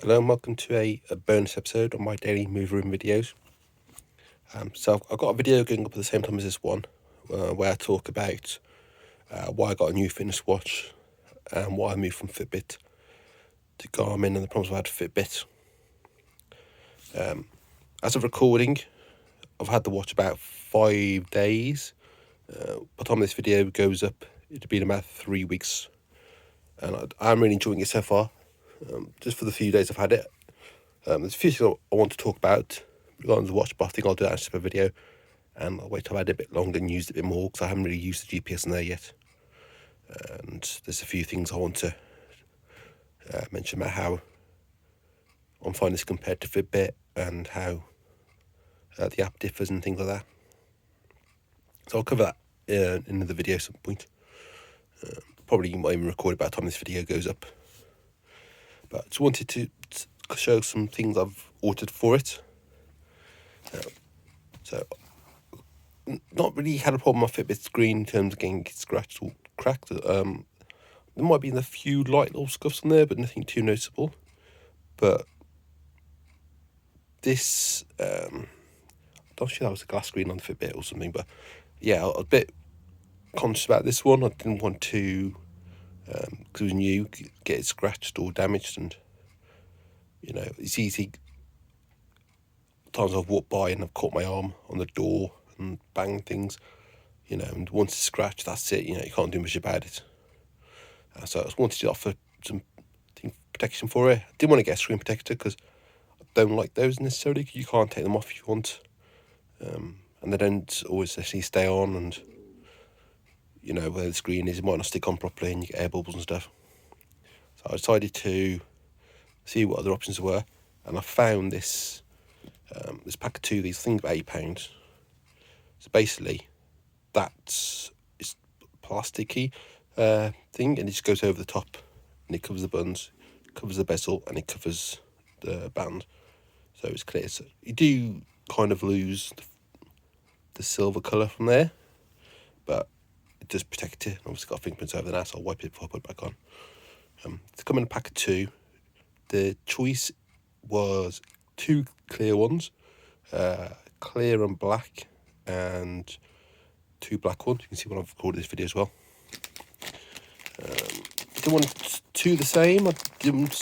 Hello and welcome to a bonus episode of my daily move room videos. So I've got a video going up at the same time as this one, where I talk about why I got a new fitness watch and why I moved from Fitbit to Garmin and the problems I've had with Fitbit. As of recording, I've had the watch about 5 days. By the time this video goes up, it'll been about 3 weeks, and I'm really enjoying it so far. Just for the few days I've had it. There's a few things I want to talk about regarding the watch, but I think I'll do that in a separate video, and I'll wait till I've had it a bit longer and used it a bit more, because I haven't really used the GPS in there yet. And there's a few things I want to mention about how I'm finding this compared to Fitbit and how the app differs and things like that. So I'll cover that in another video at some point. Probably might even record it by the time this video goes up. But I just wanted to show some things I've ordered for it. So, not really had a problem with my Fitbit screen in terms of getting scratched or cracked. There might be a few light little scuffs on there, but nothing too noticeable. But this, I'm not sure that was a glass screen on the Fitbit or something, but yeah, I was a bit conscious about this one. I didn't want to, because it was new, get it scratched or damaged, and it's easy. Times I've walked by and I've caught my arm on the door and banged things, and once it's scratched, that's it. You can't do much about it. So I just wanted to offer some protection for it. I didn't want to get a screen protector because I don't like those necessarily, because you can't take them off if you want, and they don't always actually stay on, and where the screen is, it might not stick on properly and you get air bubbles and stuff. So I decided to see what other options were, and I found this pack of two, these things about £8. So basically, that's it's plasticky thing, and it just goes over the top, and it covers the buttons, covers the bezel, and it covers the band, so it's clear. So you do kind of lose the silver colour from there, but it does protect it. Obviously got fingerprints over there, so I'll wipe it before I put it back on. It's come in a pack of two. The choice was two clear ones, clear and black, and two black ones. You can see when I've recorded this video as well. I didn't want two the same. I didn't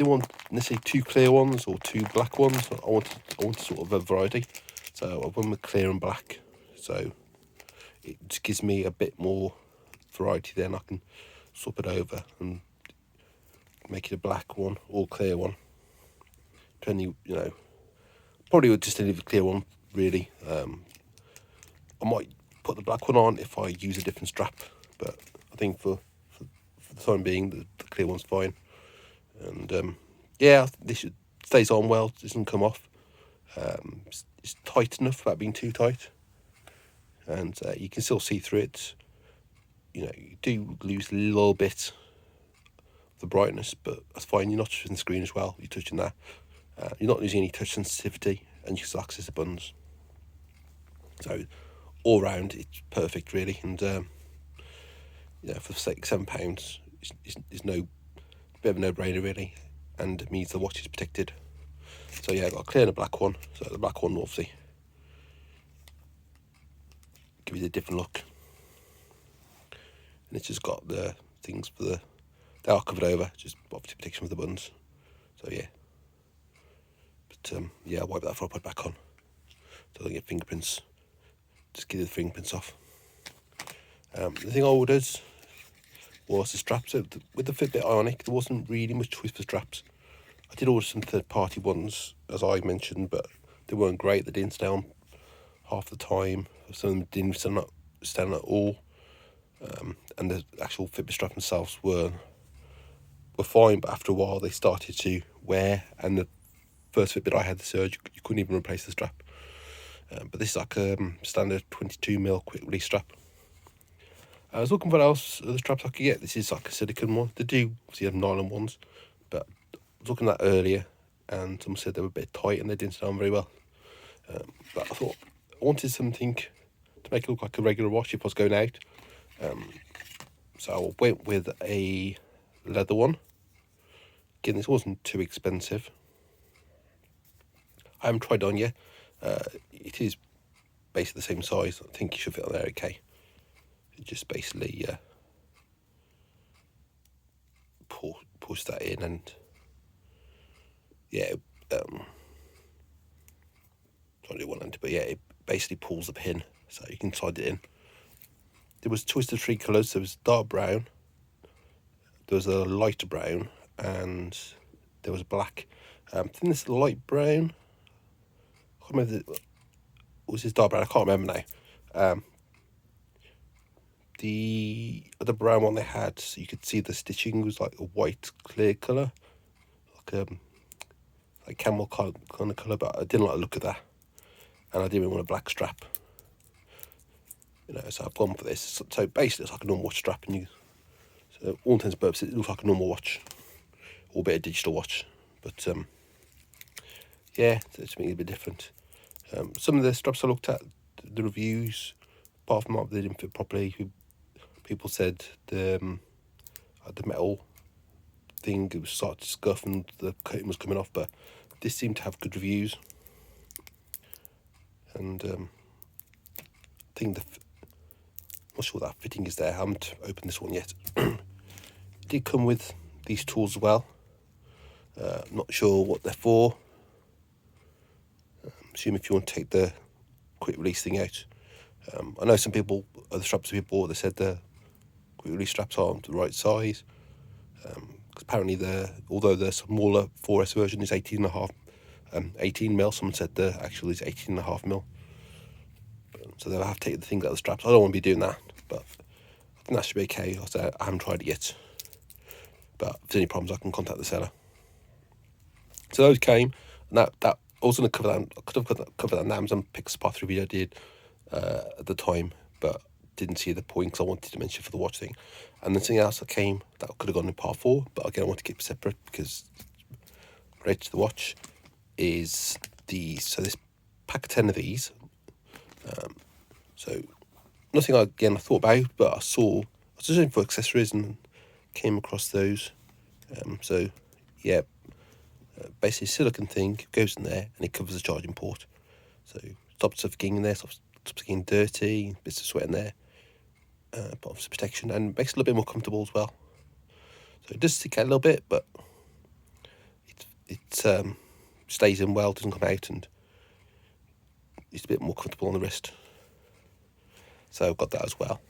want necessarily two clear ones or two black ones. I wanted sort of a variety. So I went with clear and black. So it just gives me a bit more variety. Then I can swap it over and make it a black one or clear one. Depending, probably would just leave a clear one, really. I might put the black one on if I use a different strap, but I think for the time being, the clear one's fine. And this stays on well, it doesn't come off. It's tight enough without being too tight, and you can still see through it. You do lose a little bit of the brightness, but that's fine. You're not touching the screen as well, you're touching that. You're not losing any touch sensitivity, and you can still access the buttons. So all round, it's perfect, really. And for the sake of £7, it's no bit of a no-brainer, really, and it means the watch is protected. So yeah, I got a clear and a black one. So the black one obviously gives it a different look, and it's just got the things for they are covered over, just obviously protection for the buttons. So yeah, but I'll wipe that before I put it back on, so I don't get fingerprints. Just get the fingerprints off. The thing I ordered was the straps. So with the Fitbit Ionic, there wasn't really much choice for straps. I did order some third-party ones, as I mentioned, but they weren't great. They didn't stay on half the time. Some of them didn't stay on at all. And the actual Fitbit straps themselves were fine, but after a while they started to wear. And the first Fitbit I had, the Surge, you couldn't even replace the strap. But this is like a standard 22mm quick release strap. I was looking for what else the straps I could get. This is like a silicone one. They do obviously have nylon ones, but I was looking at that earlier, and someone said they were a bit tight and they didn't sound very well. But I thought I wanted something to make it look like a regular watch if I was going out. So I went with a leather one. Again, this wasn't too expensive. I haven't tried it on yet. It is basically the same size. I think you should fit on there okay. You just basically push that in, and yeah, trying to do one end, but yeah, it basically pulls the pin so you can slide it in. There was choice of 3 colours. There was dark brown, there was a lighter brown, and there was black. I think this light brown, I can't remember, was this dark brown? I can't remember now. The other brown one they had, so you could see the stitching was like a white clear colour, like camel kind of colour, but I didn't like the look of that, and I didn't want a black strap. So I've gone for this. So basically it's like a normal watch strap, and so all intents and purposes it looks like a normal watch, or a bit of digital watch, but yeah, it's making it a bit different. Some of the straps I looked at, the reviews, apart from that they didn't fit properly. People said the metal thing, it was starting to scuff and the coating was coming off, but this seemed to have good reviews. And I think not sure that fitting is there. I haven't opened this one yet. It did come with these tools as well. Not sure what they're for. Assume if you want to take the quick release thing out. I know some people, other straps we bought, they said the quick release straps aren't the right size. Because apparently although the smaller 4S version is 18 mil, someone said the actual is 18.5 mil. So they'll have to take the things out of the straps. I don't want to be doing that, but I think that should be okay. I haven't tried it yet, but if there's any problems I can contact the seller. So those came, and that I was going to cover that. I could have covered that in the Amazon Pick Spot through video I did at the time, but didn't see the point because I wanted to mention for the watch thing. And then something else that came that could have gone in part 4, but again I want to keep it separate because related to the watch is so this pack of 10 of these. So nothing I thought about, but I was just looking for accessories and came across those. So yeah, basically a silicone thing goes in there and it covers the charging port. So stops stuff getting in there, stops getting dirty, bits of sweat in there. But obviously protection, and makes it a little bit more comfortable as well. So it does stick out a little bit, but it stays in well, doesn't come out, and it's a bit more comfortable on the wrist. So I've got that as well.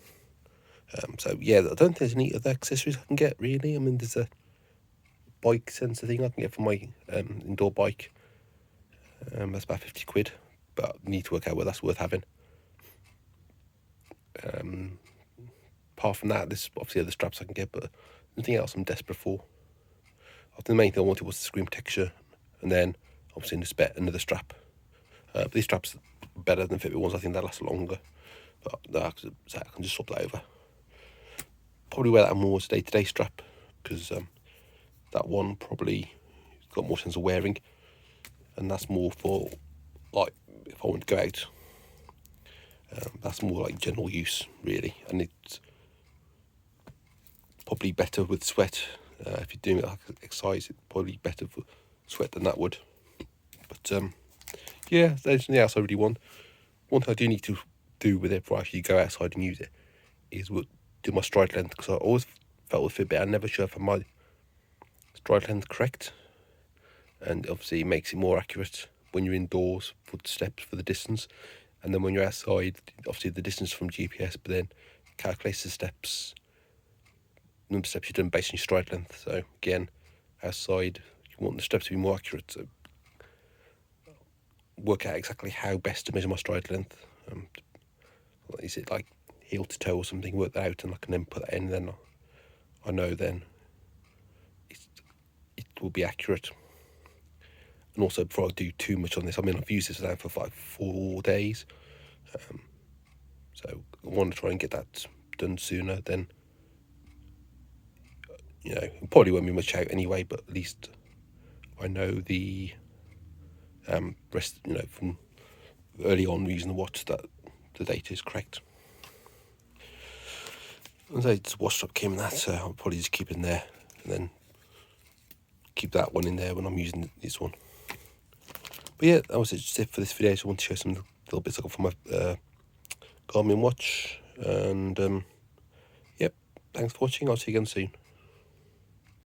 So yeah, I don't think there's any other accessories I can get really. I mean, there's a bike sensor thing I can get for my indoor bike. That's about 50 quid, but I need to work out whether that's worth having. Apart from that, there's obviously other straps I can get, but nothing else I'm desperate for. I think the main thing I wanted was the screen protection, and then obviously another strap. But these straps are better than Fitbit ones. I think they last longer, but I can just swap that over. Probably wear that more as a day-to-day strap, because that one probably got more sense of wearing, and that's more for like if I want to go out. That's more like general use really, and it's probably better with sweat. If you're doing it like exercise, it's probably better for sweat than that would. But yeah, there's anything else I really want. One thing I do need to do with it before I actually go outside and use it is do my stride length, because I always felt with Fitbit I'm never sure if my stride length correct, and obviously it makes it more accurate when you're indoors for the steps, for the distance, and then when you're outside, obviously the distance from GPS, but then calculates the number of steps you've done based on your stride length. So again, outside you want the steps to be more accurate, so work out exactly how best to measure my stride length. Is it like heel to toe or something? Work that out, and I can then put that in. Then I know then it will be accurate. And also, before I do too much on this, I mean I've used this now for like 4 days, so I want to try and get that done sooner. Then it probably won't be much out anyway, but at least I know the rest. From early on using the watch that the data is correct. And so the watch strap came in that, so I'll probably just keep it in there and then keep that one in there when I'm using this one. But yeah, that was just it for this video. So I want to show some little bits I got from my Garmin watch. And yep, thanks for watching. I'll see you again soon.